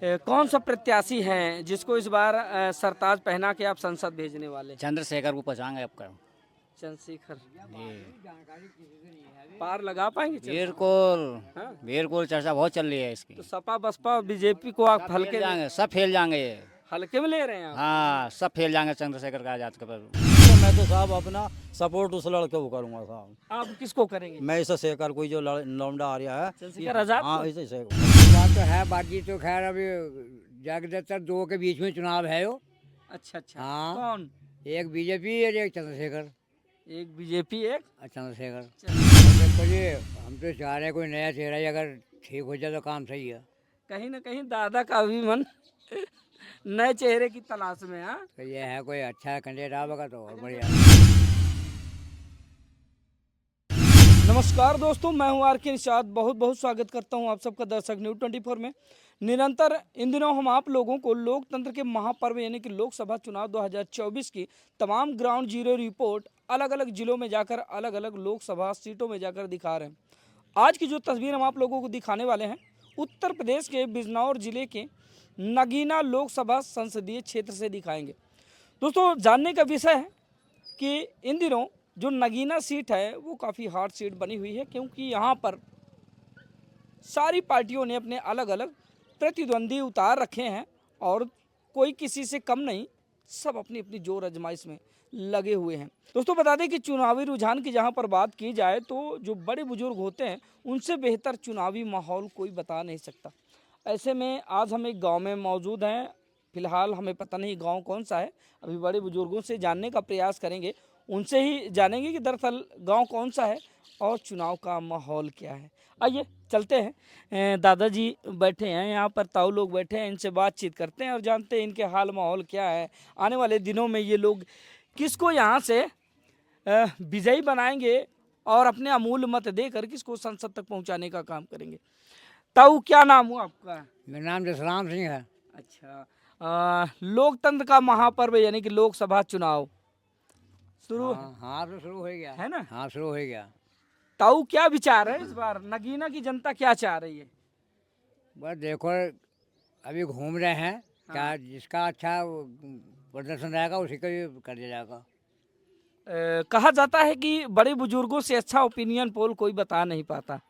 कौन सा प्रत्याशी है जिसको इस बार सरताज पहना के आप संसद भेजने वाले? चंद्रशेखर को पहुँचाएंगे आपका चंद्रशेखर जी। पार लगा पाएंगे बिल्कुल हाँ? बिल्कुल, चर्चा बहुत चल रही है इसकी। तो सपा बसपा बीजेपी को आप सब हल्के फेल जाएंगे, सब फेल जाएंगे ये। हल्के में ले रहे हैं आप? हाँ, सब फेल जाएंगे चंद्रशेखर का आजाद के पर। तो मैं तो साहब अपना सपोर्ट उस लड़के को करूंगा साहब। आप किसको करेंगे? मैं इसे शेखर कोई जो लौंडा आ रहा है चंद्रशेखर आजाद हाँ को? इसे शेखर। बात तो है, बाकी तो खैर अभी ज्यादातर दो के बीच में चुनाव है वो। अच्छा अच्छा हाँ। कौन? एक बीजेपी और एक चंद्रशेखर। एक बीजेपी एक चंद्रशेखर। चंद्र- देखो जी, हम तो चाह रहे हैं कोई नया चेहरा ही अगर ठीक हो जाए तो काम सही है। कहीं ना कहीं दादा का भी मन नए चेहरे की तलाश में। हाँ, तो ये है कोई अच्छा कैंडिडेट आवेगा तो और बढ़िया। नमस्कार दोस्तों, मैं हूं आर के निषाद। बहुत बहुत स्वागत करता हूं आप सबका दर्शक न्यूज़ 24 में। निरंतर इन दिनों हम आप लोगों को लोकतंत्र के महापर्व यानी कि लोकसभा चुनाव 2024 की तमाम ग्राउंड जीरो रिपोर्ट अलग अलग जिलों में जाकर अलग अलग लोकसभा सीटों में जाकर दिखा रहे हैं। आज की जो तस्वीर हम आप लोगों को दिखाने वाले हैं उत्तर प्रदेश के बिजनौर जिले के नगीना लोकसभा संसदीय क्षेत्र से दिखाएंगे। दोस्तों, जानने का विषय है कि इन दिनों जो नगीना सीट है वो काफ़ी हार्ड सीट बनी हुई है, क्योंकि यहाँ पर सारी पार्टियों ने अपने अलग अलग प्रतिद्वंदी उतार रखे हैं और कोई किसी से कम नहीं, सब अपनी अपनी जोर आजमाइश में लगे हुए हैं। दोस्तों, बता दें कि चुनावी रुझान की जहाँ पर बात की जाए तो जो बड़े बुजुर्ग होते हैं उनसे बेहतर चुनावी माहौल कोई बता नहीं सकता। ऐसे में आज हम एक गांव में मौजूद हैं। फिलहाल हमें पता नहीं गांव कौन सा है, अभी बड़े बुजुर्गों से जानने का प्रयास करेंगे, उनसे ही जानेंगे कि दरअसल गांव कौन सा है और चुनाव का माहौल क्या है। आइए चलते हैं। दादाजी बैठे हैं यहाँ पर, ताऊ लोग बैठे हैं, इनसे बातचीत करते हैं और जानते हैं इनके हाल माहौल क्या है। आने वाले दिनों में ये लोग किसको यहाँ से विजयी बनाएंगे और अपने अमूल्य मत देकर किसको संसद तक पहुँचाने का काम करेंगे। ताऊ, क्या नाम हुआ आपका? मेरा नाम जसराम सिंह है। अच्छा, लोकतंत्र का महापर्व यानी कि लोकसभा चुनाव शुरू हाँ तो शुरू हो गया है ना? हाँ शुरू हो गया। ताऊ, क्या विचार है इस बार नगीना की जनता क्या चाह रही है? बस देखो, अभी घूम रहे हैं। क्या जिसका अच्छा वो प्रदर्शन रहेगा उसी को ही कर दिया जाएगा। कहा जाता है कि बड़े बुजुर्गों से अच्छा ओपिनियन पोल कोई बता नहीं पाता।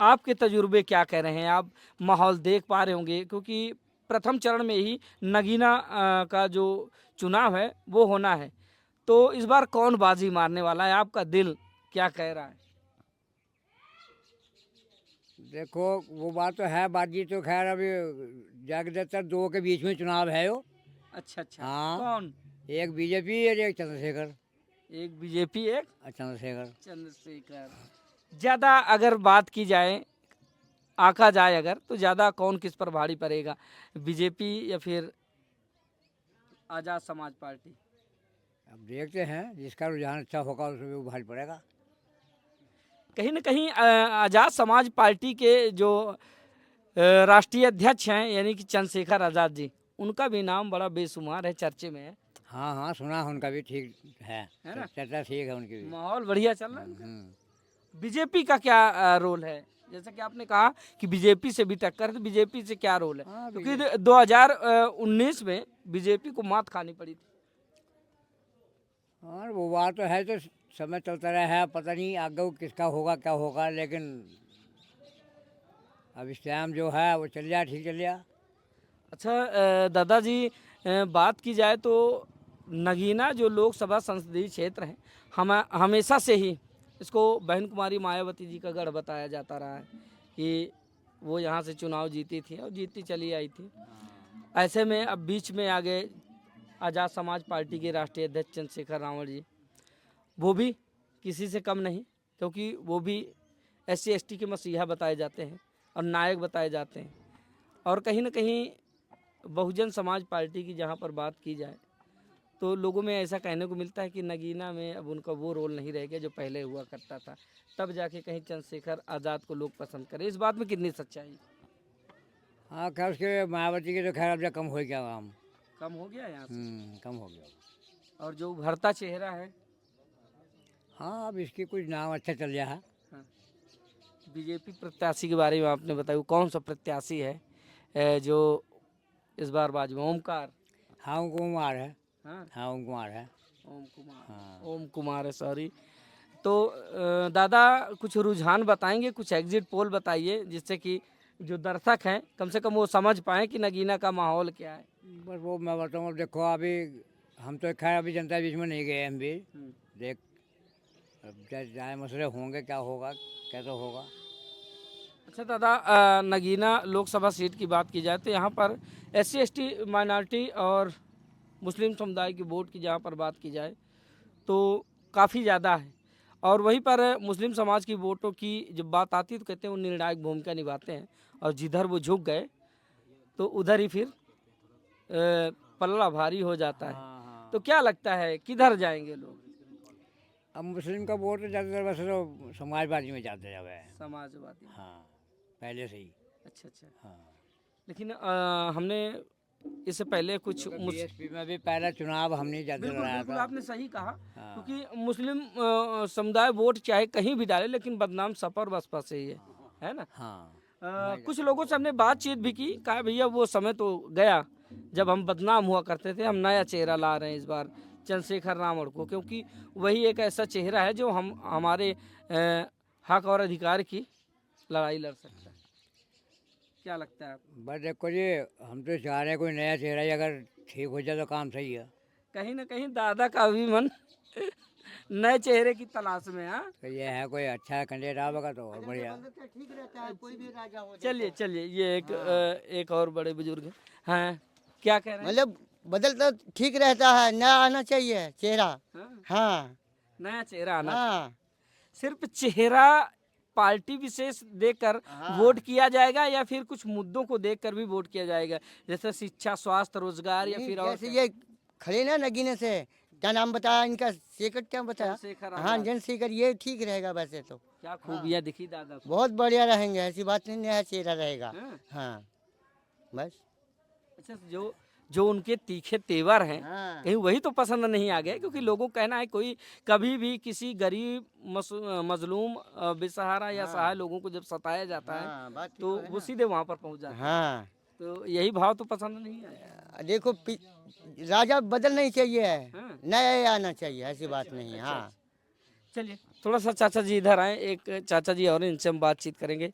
आपके तजुर्बे क्या कह रहे हैं? आप माहौल देख पा रहे होंगे क्योंकि प्रथम चरण में ही नगीना का जो चुनाव है वो होना है। तो इस बार कौन बाजी मारने वाला है? आपका दिल क्या कह रहा है? देखो, वो बात तो है, बाकी तो खैर अभी ज्यादातर दो के बीच में चुनाव है वो। अच्छा अच्छा हाँ। कौन? एक बीजेपी और एक चंद्रशेखर। एक बीजेपी एक चंद्रशेखर। चंद्रशेखर। ज़्यादा अगर बात की जाए, आंका जाए अगर, तो ज़्यादा कौन किस पर भारी पड़ेगा, बीजेपी या फिर आज़ाद समाज पार्टी? अब देखते हैं, जिसका रुझान अच्छा होगा उसमें वो भारी पड़ेगा। कहीं ना कहीं आज़ाद समाज पार्टी के जो राष्ट्रीय अध्यक्ष हैं यानी कि चंद्रशेखर आज़ाद जी, उनका भी नाम बड़ा बेशुमार है, चर्चे में है। हाँ हाँ, सुना है, उनका भी ठीक है है ना? चर्चा ठीक है उनकी भी। माहौल बढ़िया चल रहा है उनका। हम्म। बीजेपी का क्या रोल है? जैसा कि आपने कहा कि बीजेपी से भी टक्कर, तो बीजेपी से क्या रोल है? हाँ, क्योंकि 2019 में बीजेपी को मात खानी पड़ी थी। और वो बात तो है, तो समय चलता रहा है, पता नहीं आगे किसका होगा क्या होगा, लेकिन अब इस टाइम जो है वो चल जाए, ठीक चल जाए। अच्छा, दादाजी, बात की जाए तो नगीना जो लोकसभा संसदीय क्षेत्र है, हम हमेशा से ही इसको बहन कुमारी मायावती जी का गढ़ बताया जाता रहा है कि वो यहाँ से चुनाव जीती थी और जीतती चली आई थी। ऐसे में अब बीच में आ गए आज़ाद समाज पार्टी के राष्ट्रीय अध्यक्ष चंद्रशेखर रावण जी। वो भी किसी से कम नहीं, क्योंकि वो भी SC ST के मसीहा बताए जाते हैं और नायक बताए जाते हैं। और कहीं ना कहीं बहुजन समाज पार्टी की जहाँ पर बात की जाए तो लोगों में ऐसा कहने को मिलता है कि नगीना में अब उनका वो रोल नहीं रह गया जो पहले हुआ करता था, तब जाके कहीं चंद्रशेखर आज़ाद को लोग पसंद करें। इस बात में कितनी सच्चाई? हाँ खैर, उसके मायावती के तो खैर अब कम हो गया काम। कम हो गया यहाँ से। कम हो गया। और जो उभरता चेहरा है, हाँ अब इसकी कुछ नाम अच्छा चल रहा है। बीजेपी प्रत्याशी के बारे में आपने बताया, कौन सा प्रत्याशी है जो इस बार बाजू में? ओमकार। हाँ ओम कुमार है। हाँ, हाँ ओम कुमार है। ओम कुमार। हाँ। ओम कुमार है, सॉरी। तो दादा कुछ रुझान बताएंगे, कुछ एग्जिट पोल बताइए, जिससे कि जो दर्शक हैं कम से कम वो समझ पाएं कि नगीना का माहौल क्या है। बस वो मैं बताऊँ, देखो अभी हम तो खैर अभी जनता बीच में नहीं गए हम भी। देख अब जाए मसले होंगे, क्या होगा कैसे होगा। अच्छा दादा, नगीना लोकसभा सीट की बात की जाए तो यहाँ पर SC ST माइनॉरिटी और मुस्लिम समुदाय की वोट की जहाँ पर बात की जाए तो काफ़ी ज़्यादा है, और वहीं पर मुस्लिम समाज की वोटों की जब बात आती है तो कहते हैं वो निर्णायक भूमिका निभाते हैं, और जिधर वो झुक गए तो उधर ही फिर पल्ला भारी हो जाता है। हाँ। तो क्या लगता है किधर जाएंगे लोग? अब मुस्लिम का वोट तो ज़्यादातर वैसे तो समाजवादी में जाते जावे है। समाजवादी। हाँ पहले से ही। अच्छा अच्छा। हाँ लेकिन हमने इससे पहले कुछ बीएसपी में भी पहला चुनाव हमने ज़्यादा बिल्कुल लड़ाया बिल्कुल था। आपने सही कहा, हाँ। क्योंकि मुस्लिम समुदाय वोट चाहे कहीं भी डाले लेकिन बदनाम सपा और बसपा से ही है ना। हाँ कुछ लोगों से हमने बातचीत भी की, कहा भैया वो समय तो गया जब हम बदनाम हुआ करते थे, हम नया चेहरा ला रहे हैं इस बार, चंद्रशेखर रावण को, क्योंकि वही एक ऐसा चेहरा है जो हम हमारे हक और अधिकार की लड़ाई लड़ सकता है। क्या लगता है आपको? बस देखो जी, हम तो चाह रहे हैं कोई नया चेहरा ही अगर ठीक हो जाए तो काम सही है। कहीं ना कहीं दादा का भी मन नए चेहरे की तलाश में। हाँ तो ये है कोई अच्छा कैंडिडेट आवेगा तो और बढ़िया। चलिए चलिए, ये एक और बड़े बुजुर्ग हैं, क्या कह रहे हैं? मतलब बदलता ठीक रहता है, नया आना चाहिए चेहरा। हाँ, हाँ नया चेहरा आना। हाँ सिर्फ चेहरा पार्टी विशेष देखकर वोट किया जाएगा या फिर कुछ मुद्दों को देखकर भी वोट किया जाएगा, जैसे शिक्षा, स्वास्थ्य, रोजगार, या फिर और जैसे ये खड़े ना नगीने से, क्या नाम बताया इनका, शेखर क्या बताया? चंद्रशेखर हाँ आजाद। चंद्रशेखर, ये ठीक रहेगा वैसे तो। क्या खूबियाँ दिखी दादा को? बहुत बढ़िया रहेंगे, ऐसी बात नहीं, नया चेहरा रहेगा। हाँ। हाँ बस। अच्छा, जो जो उनके तीखे तेवर हैं हाँ कहीं वही तो पसंद नहीं आ गए, क्योंकि लोगों का कहना है कोई कभी भी किसी गरीब मजलूम बेसहारा या सहाय लोगों को जब सताया जाता है हाँ, बात ठीक तो है वो ना। सीधे वहां पर पहुंच जाता है। हाँ तो यही भाव तो पसंद नहीं आया। देखो राजा बदल नहीं चाहिए, हाँ। नया आना चाहिए, ऐसी बात नहीं है। हाँ चलिए थोड़ा सा चाचा जी इधर आए, एक चाचा जी और इनसे हम बातचीत करेंगे।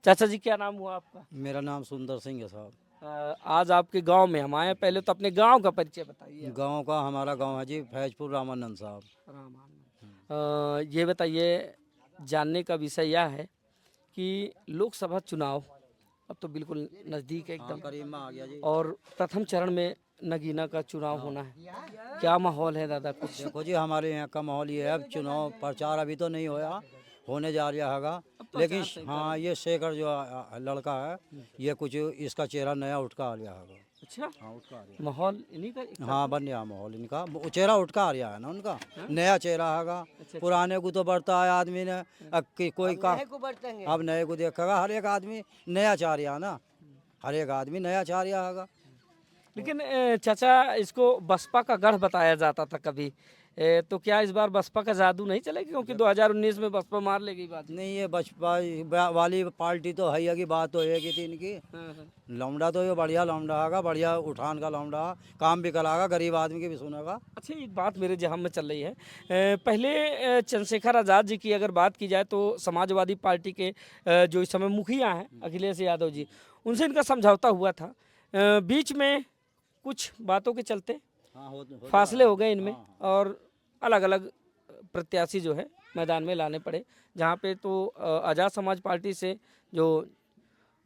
चाचा जी क्या नाम हुआ आपका? मेरा नाम सुंदर सिंह है साहब। आज आपके गांव में हम आए हैं, पहले तो अपने गांव का परिचय बताइए। गांव का हमारा गांव है जी फैजपुर रामानंद साहब। ये बताइए, जानने का विषय यह है कि लोकसभा चुनाव अब तो बिल्कुल नज़दीक है एकदम, करीब में आ गया जी। और प्रथम चरण में नगीना का चुनाव होना है, क्या माहौल है दादा कुछ? देखो जी, हमारे यहाँ का माहौल ये है, अब चुनाव प्रचार अभी तो नहीं होया, होने जा रहा हैगा, लेकिन हाँ ये शेखर जो लड़का है, ये कुछ इसका चेहरा नया उठ का आ रहा है। अच्छा, हाँ उठ का आ रहा माहौल इन्हीं का। हाँ बन रहा माहौल इनका, वो चेहरा उठ का आ रहा है ना उनका, नया चेहरा हैगा। पुराने को तो बढ़ता है आदमी ने, अब कोई का अब नए को देखेगा, हर एक आदमी नया चाह रहा है ना, हर एक आदमी नया चाह रहा हैगा। लेकिन चाचा, इसको बसपा का गढ़ बताया जाता था कभी, तो क्या इस बार बसपा का जादू नहीं चलेगा, क्योंकि 2019 में बसपा मार लेगी बात? नहीं, ये बसपा वाली पार्टी तो है की बात तो है थी इनकी। लौंडा तो ये बढ़िया लौंडा हैगा, बढ़िया उठान का लौंडा, काम भी करागा, गरीब आदमी की भी सुनेगा। अच्छा, एक बात मेरे जहन में चल रही है, पहले चंद्रशेखर आज़ाद जी की अगर बात की जाए तो समाजवादी पार्टी के जो इस समय मुखिया हैं अखिलेश यादव जी, उनसे इनका समझौता हुआ था, बीच में कुछ बातों के चलते फासले हो गए इनमें, और अलग अलग प्रत्याशी जो है मैदान में लाने पड़े, जहाँ पे तो आज़ाद समाज पार्टी से जो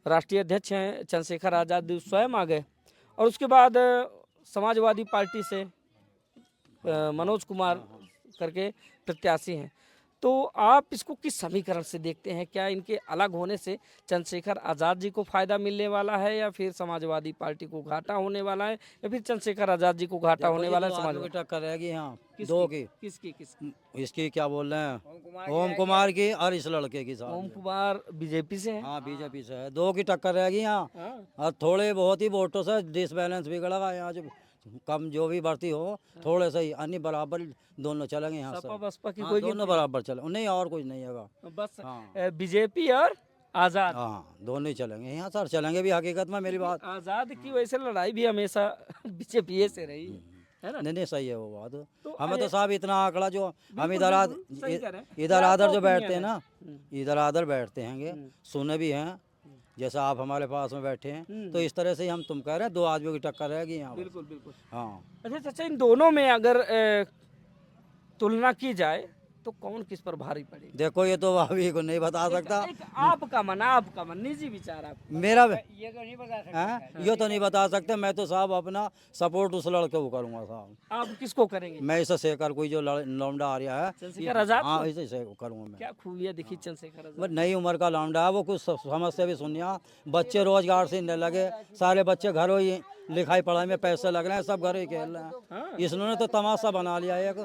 राष्ट्रीय अध्यक्ष हैं चंद्रशेखर आज़ाद जी स्वयं आ गए, और उसके बाद समाजवादी पार्टी से मनोज कुमार करके प्रत्याशी हैं। तो आप इसको किस समीकरण से देखते हैं? क्या इनके अलग होने से चंद्रशेखर आज़ाद जी को फायदा मिलने वाला है, या फिर समाजवादी पार्टी को घाटा होने वाला है, या फिर चंद्रशेखर आज़ाद जी को घाटा होने वाला है? समाजवादी टक्कर रहेगी यहाँ दो की, किसकी? इसकी क्या बोल रहे हैं, ओम कुमार की और इस लड़के की साथ। ओम कुमार बीजेपी से है। हाँ बीजेपी से है, दो की टक्कर रहेगी यहाँ, हाँ। और थोड़े बहुत ही वोटों से डिसबैलेंस बिगड़ेगा यहाँ, जो कम जो भी बढ़ती हो थोड़े से ही, अन्य बराबर दोनों चलेंगे यहाँ से। सपा बसपा की हाँ, कोई दोनों बराबर चले, नहीं और कुछ नहीं हैगा। बस हाँ। बीजेपी और आजाद। हाँ दोनों ही चलेंगे यहाँ सर, चलेंगे भी हकीकत में मेरी बात। आजाद की वैसे लड़ाई भी हमेशा बीजेपी से रही है ना। नहीं नहीं सही है वो बात। तो हमें तो अरे- साहब इतना आंकड़ा जो हम बिल्कुल, इधर बिल्कुल, सही कह रहे हैं। ये इधर आपका आधर जो opinion बैठते हैं है। ना, इधर आधर बैठते हैं, सुने भी हैं जैसा आप हमारे पास में बैठे हैं, तो इस तरह से ही हम तुम कह रहे हैं 2 आदमियों की टक्कर रहेगी यहाँ पर। बिल्कुल बिल्कुल। हाँ अच्छा चाचा, इन दोनों में अगर तुलना की जाए तो कौन किस पर भारी पड़ेगी? देखो ये तो अभी को नहीं बता सकता। एक आपका मन निजी विचार आप। मेरा ये तो नहीं बता सकते। हैं ये तो नहीं बता सकते। मैं तो साहब अपना सपोर्ट उस लड़के को करूँगा साहब। आप किसको करेंगे? मैं इसे शेखर कोई जो लौंडा आ रहा है, चंद्रशेखर आजाद हाँ को? इसे से करूँगा मैं। क्या खूबियाँ दिखी चंद्रशेखर आजाद? बस नई उम्र का लौंडा है वो, कुछ समझ से भी सुनिया। बच्चे रोजगार से न लगे, सारे बच्चे घरों ही लिखाई पढ़ाई में पैसे लग रहे हैं, सब घर ही खेल रहे हैं। इसने तो तमाशा बना लिया एक,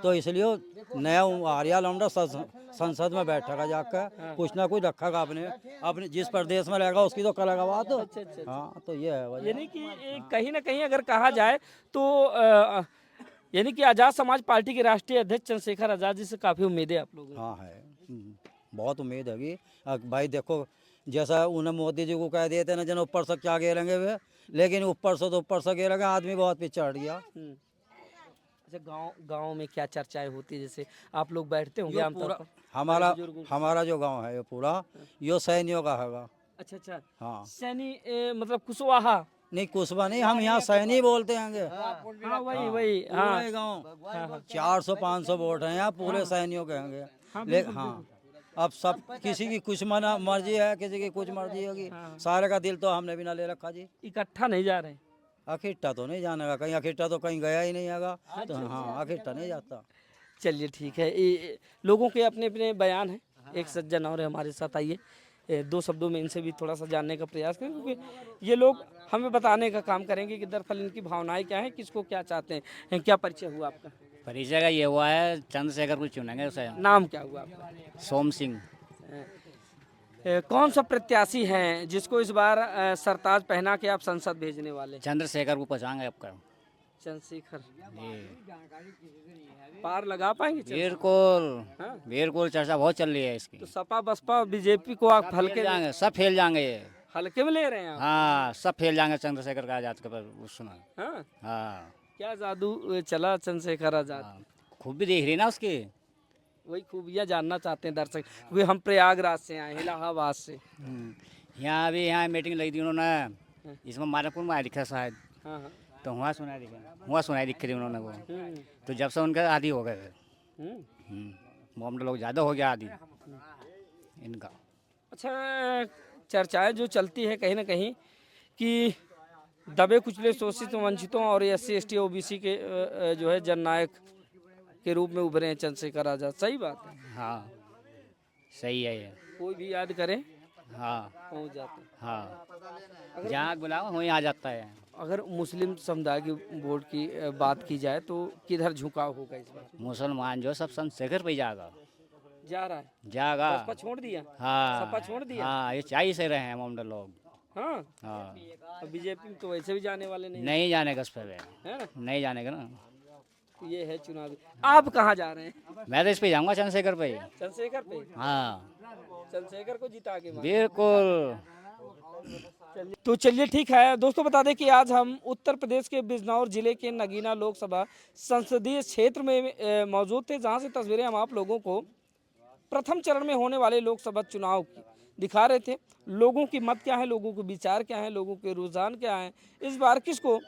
तो इसलिए नया आर्या लौंडा संसद में बैठेगा जाकर, कुछ ना कुछ रखेगा अपने अपने जिस प्रदेश में रहेगा उसकी तो करेगा बात। हाँ तो ये है वजह। यानी कि कहीं ना कहीं अगर कहा जाए तो यानी कि आजाद समाज पार्टी के राष्ट्रीय अध्यक्ष चंद्रशेखर आजाद जी से काफी उम्मीदें आप लोगों को? हाँ है, बहुत उम्मीद है भाई। देखो जैसा उन्हें मोदी जी को कह दिए थे ना, जन ऊपर से क्या गिरेंगे वे, लेकिन ऊपर से गिरेगा, आदमी बहुत पीछे हट गया। अच्छा, गांव में क्या चर्चाएं होती है? जैसे आप लोग बैठते होंगे यो आमतौर पूरा पर। हमारा जो गांव है ये पूरा यो सैनियों का हैगा। अच्छा अच्छा। हाँ सैनी मतलब कुशवाहा। नहीं कुशबा नहीं, हम यहाँ सैनी बोलते हैं। हाँ वही हाँ। पूरे गाँव 400-500 वोट हैं यहाँ, पूरे सैनियों के होंगे। हाँ अब सब किसी की कुछ मर्जी है, किसी की कुछ मर्जी होगी। सारे का दिल तो हमने भी ना ले रखा जी। इकट्ठा नहीं जा रहे हैं? अखिट्टा तो नहीं जानेगा कहीं, अखिट्टा तो कहीं गया ही नहीं हैगा, तो हाँ अखिट्टा नहीं जाता। चलिए ठीक है। लोगों के अपने अपने बयान हैं। एक सज्जन और है हमारे साथ, आइए 2 शब्दों में इनसे भी थोड़ा सा जानने का प्रयास करें, क्योंकि ये लोग हमें बताने का काम करेंगे कि दरअसल इनकी भावनाएं क्या हैं, किसको क्या चाहते हैं। क्या परिचय हुआ आपका? परिचय का ये हुआ है, चंद्रशेखर को चुनेंगे उसे। नाम क्या हुआ आपका? सोम सिंह। कौन सा प्रत्याशी हैं जिसको इस बार सरताज पहना के आप संसद भेजने वाले? चंद्रशेखर को पहुँचाएंगे आपका। चंद्रशेखर जी पार लगा पाएंगे? बिल्कुल बिल्कुल, चर्चा बहुत चल रही है इसकी। तो सपा बसपा बीजेपी को आप हल्के जाएंगे, सब फेल जाएंगे ये। हल्के में ले रहे हैं आप? हाँ सब फेल जाएंगे चंद्रशेखर का आजाद के पर सुना। हाँ? हाँ क्या जादू चला चंद्रशेखर आजाद? खूब भी देख रही ना उसकी। वही खूबियाँ जानना चाहते हैं दर्शक, क्योंकि हम प्रयागराज से आए हैं, इलाहाबाद से। यहाँ अभी यहाँ मीटिंग लगी थी उन्होंने, इसमें मारापुर में आया दिखा शायद, हाँ हाँ। तो वहाँ सुनाई दिखी थी उन्होंने वो। तो जब से उनका आदि हो गए मोहम्मद लोग ज़्यादा हो गया आदि इनका। अच्छा, चर्चाएं जो चलती है कहीं ना कहीं कि दबे कुचले शोषित वंचितों और SC ST OBC के जो है जननायक के रूप में उभरे हैं चंद्रशेखर आजाद। सही बात है? हाँ सही है ये। कोई भी याद करे हाँ पहुंच जाते हैं। हाँ जहाँ बुलाओ वहीं आ जाता है। अगर मुस्लिम समुदाय की वोट की बात की जाए तो किधर झुकाव होगा इस बार? मुसलमान जो सब चंद्रशेखर पे जाएगा। जा रहा है? जाएगा। सपा छोड़ दिया? हाँ सपा छोड़ दिया? हाँ ये चाहिए से रहे हैं मोहम्मद लोग। हाँ। हाँ बीजेपी में तो वैसे भी जाने वाले नहीं नहीं जाने का इस पे है ना। नहीं जाने का ना। तो ये है चुनावी। आप कहाँ जा रहे हैं? मैं तो इस पे जाऊंगा चंद्रशेखर पे। चंद्रशेखर पे? हाँ चंद्रशेखर को जिता के बिल्कुल। तो चलिए ठीक है दोस्तों, बता दें कि आज हम उत्तर प्रदेश के बिजनौर जिले के नगीना लोकसभा संसदीय क्षेत्र में मौजूद थे, जहां से तस्वीरें हम आप लोगों को प्रथम चरण में होने वाले लोकसभा चुनाव की दिखा रहे थे। लोगों की मत क्या है, लोगों के विचार क्या है, लोगों के रुझान क्या है, इस बार किसको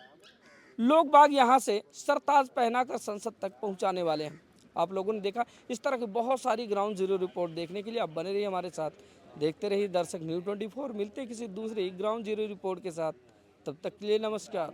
लोग बाग यहाँ से सरताज पहनाकर संसद तक पहुँचाने वाले हैं। आप लोगों ने देखा, इस तरह की बहुत सारी ग्राउंड जीरो रिपोर्ट देखने के लिए आप बने रहिए हमारे साथ, देखते रहिए दर्शक न्यूज़ 24। मिलते हैं किसी दूसरे ग्राउंड जीरो रिपोर्ट के साथ, तब तक के लिए नमस्कार।